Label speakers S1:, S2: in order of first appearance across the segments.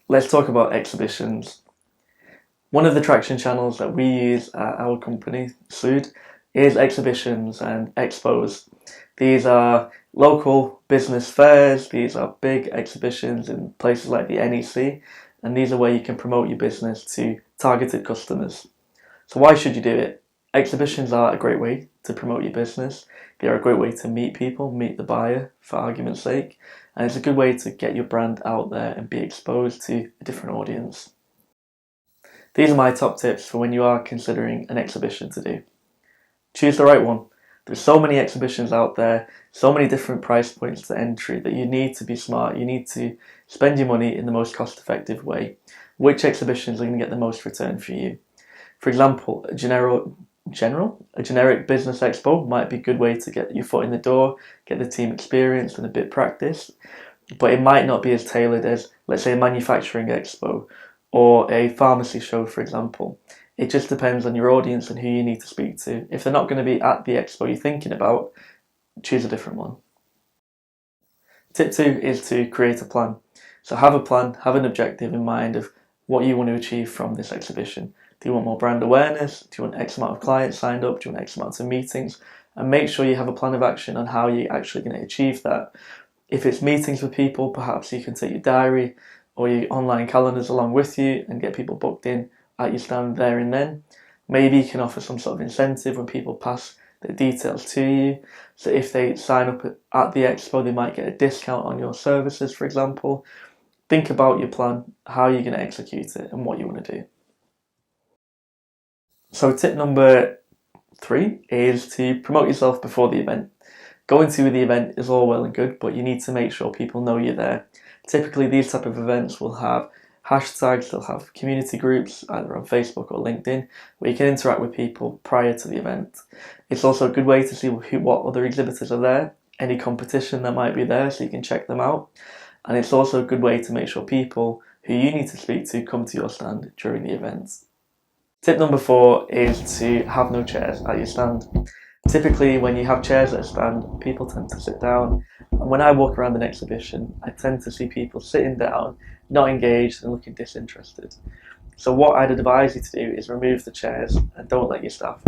S1: let's talk about exhibitions. One of the traction channels that we use at our company, Sood, is exhibitions and expos. These are local business fairs, these are big exhibitions in places like the NEC, and these are where you can promote your business to targeted customers. So why should you do it? Exhibitions are a great way to promote your business. They are a great way to meet people, meet the buyer, for argument's sake, and it's a good way to get your brand out there and be exposed to a different audience. These are my top tips for when you are considering an exhibition to do. Choose the right one. There's so many exhibitions out there, so many different price points to entry that you need to be smart. You need to spend your money in the most cost-effective way. Which exhibitions are going to get the most return for you? For example, a generic business expo might be a good way to get your foot in the door, get the team experience and a bit practice, but it might not be as tailored as, let's say, a manufacturing expo or a pharmacy show, for example. It just depends on your audience and who you need to speak to. If they're not going to be at the expo you're thinking about, choose a different one. Tip 2 is to create a plan. So have a plan, have an objective in mind of what you want to achieve from this exhibition. Do you want more brand awareness? Do you want X amount of clients signed up? Do you want X amount of meetings? And make sure you have a plan of action on how you're actually going to achieve that. If it's meetings with people, perhaps you can take your diary or your online calendars along with you and get people booked in at your stand there and then. Maybe you can offer some sort of incentive when people pass the details to you. So if they sign up at the expo, they might get a discount on your services, for example. Think about your plan, how you're going to execute it, and what you want to do. So tip number 3 is to promote yourself before the event. Going to the event is all well and good, but you need to make sure people know you're there. Typically, these type of events will have hashtags, they'll have community groups, either on Facebook or LinkedIn, where you can interact with people prior to the event. It's also a good way to see what other exhibitors are there, any competition that might be there, so you can check them out. And it's also a good way to make sure people who you need to speak to come to your stand during the event. Tip number 4 is to have no chairs at your stand. Typically, when you have chairs at a stand, people tend to sit down. And when I walk around an exhibition, I tend to see people sitting down, not engaged and looking disinterested. So what I'd advise you to do is remove the chairs and don't let your staff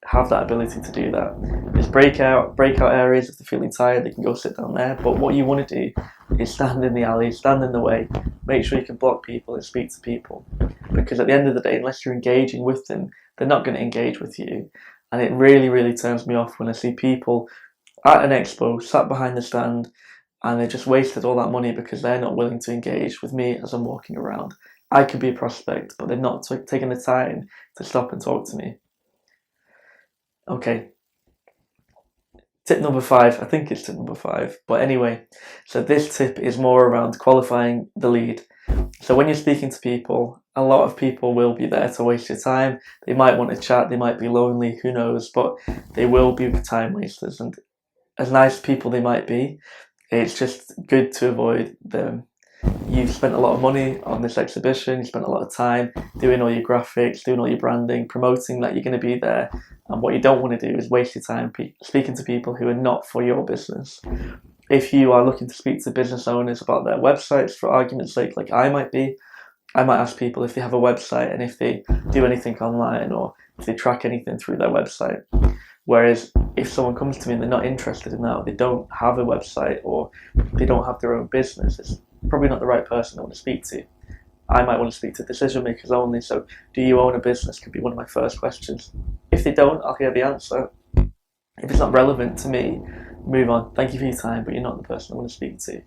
S1: have that ability to do that. There's breakout areas. If they're feeling tired, they can go sit down there. But what you want to do is stand in the alley, stand in the way, make sure you can block people and speak to people. Because at the end of the day, unless you're engaging with them, they're not going to engage with you. And it really, really turns me off when I see people at an expo sat behind the stand and they just wasted all that money because they're not willing to engage with me as I'm walking around. I could be a prospect, but they're not taking the time to stop and talk to me. Okay, tip number 5, I think it's tip number 5, but anyway, so this tip is more around qualifying the lead. So when you're speaking to people, a lot of people will be there to waste your time. They might want to chat, they might be lonely, who knows, but they will be time wasters. And as nice as people they might be, it's just good to avoid them. You've spent a lot of money on this exhibition, you spent a lot of time doing all your graphics, doing all your branding, promoting that you're going to be there. And what you don't want to do is waste your time speaking to people who are not for your business. If you are looking to speak to business owners about their websites, for argument's sake, like I might ask people if they have a website and if they do anything online or if they track anything through their website. Whereas if someone comes to me and they're not interested in that, or they don't have a website or they don't have their own business, it's probably not the right person I want to speak to. I might want to speak to decision makers only, so do you own a business could be one of my first questions. If they don't, I'll hear the answer. If it's not relevant to me, move on. Thank you for your time, but you're not the person I want to speak to.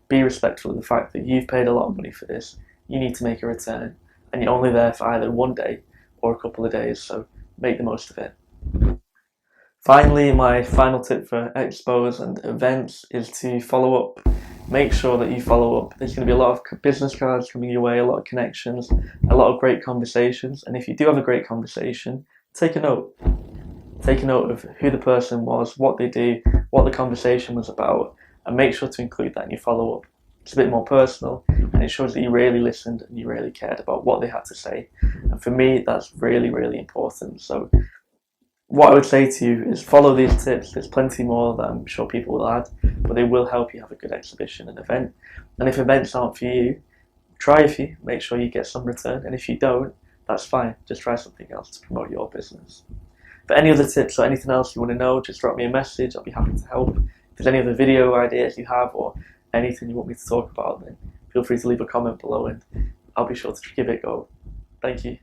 S1: Be respectful of the fact that you've paid a lot of money for this. You need to make a return, and you're only there for either one day or a couple of days, so make the most of it. Finally, my final tip for expos and events is to follow up. Make sure that you follow up. There's going to be a lot of business cards coming your way, a lot of connections, a lot of great conversations, and if you do have a great conversation, take a note. Take a note of who the person was, what they do, what the conversation was about, and make sure to include that in your follow-up. It's a bit more personal, and it shows that you really listened and you really cared about what they had to say. And for me, that's really, really important. So what I would say to you is follow these tips. There's plenty more that I'm sure people will add, but they will help you have a good exhibition and event. And if events aren't for you, try a few, make sure you get some return, and if you don't, that's fine. Just try something else to promote your business. For any other tips or anything else you want to know, just drop me a message. I'll be happy to help. If there's any other video ideas you have or anything you want me to talk about, then feel free to leave a comment below and I'll be sure to give it a go. Thank you.